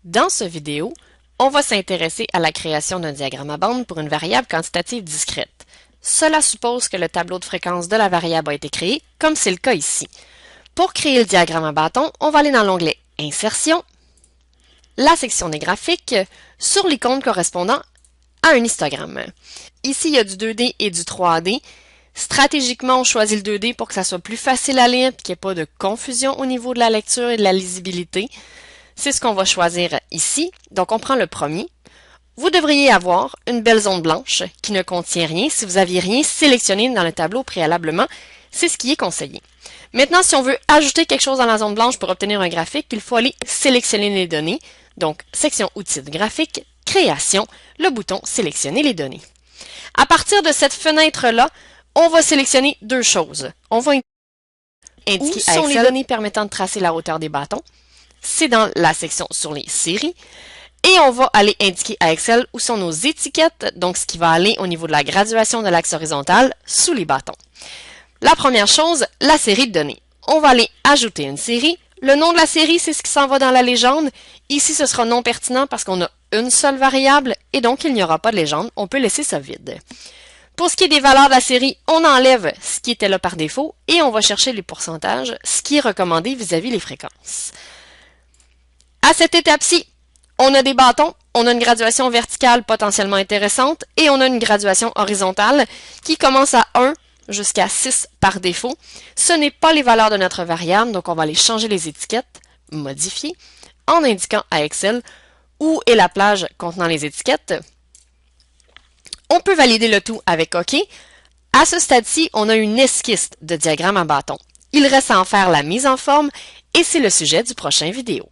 Dans ce vidéo, on va s'intéresser à la création d'un diagramme à bande pour une variable quantitative discrète. Cela suppose que le tableau de fréquence de la variable a été créé, comme c'est le cas ici. Pour créer le diagramme à bâton, on va aller dans l'onglet « Insertion », la section des graphiques, sur l'icône correspondant à un histogramme. Ici, il y a du 2D et du 3D. Stratégiquement, on choisit le 2D pour que ça soit plus facile à lire et qu'il n'y ait pas de confusion au niveau de la lecture et de la lisibilité. C'est ce qu'on va choisir ici. Donc, on prend le premier. Vous devriez avoir une belle zone blanche qui ne contient rien. Si vous n'aviez rien sélectionné dans le tableau préalablement, c'est ce qui est conseillé. Maintenant, si on veut ajouter quelque chose dans la zone blanche pour obtenir un graphique, il faut aller sélectionner les données. Donc, section outils de graphique, création, le bouton sélectionner les données. À partir de cette fenêtre-là, on va sélectionner deux choses. On va indiquer où sont les données permettant de tracer la hauteur des bâtons. C'est dans la section sur les séries. Et on va aller indiquer à Excel où sont nos étiquettes, donc ce qui va aller au niveau de la graduation de l'axe horizontal sous les bâtons. La première chose, la série de données. On va aller ajouter une série. Le nom de la série, c'est ce qui s'en va dans la légende. Ici, ce sera non pertinent parce qu'on a une seule variable et donc il n'y aura pas de légende. On peut laisser ça vide. Pour ce qui est des valeurs de la série, on enlève ce qui était là par défaut et on va chercher les pourcentages, ce qui est recommandé vis-à-vis les fréquences. À cette étape-ci, on a des bâtons, on a une graduation verticale potentiellement intéressante et on a une graduation horizontale qui commence à 1 jusqu'à 6 par défaut. Ce n'est pas les valeurs de notre variable, donc on va aller changer les étiquettes, modifier, en indiquant à Excel où est la plage contenant les étiquettes. On peut valider le tout avec OK. À ce stade-ci, on a une esquisse de diagramme à bâton. Il reste à en faire la mise en forme et c'est le sujet du prochain vidéo.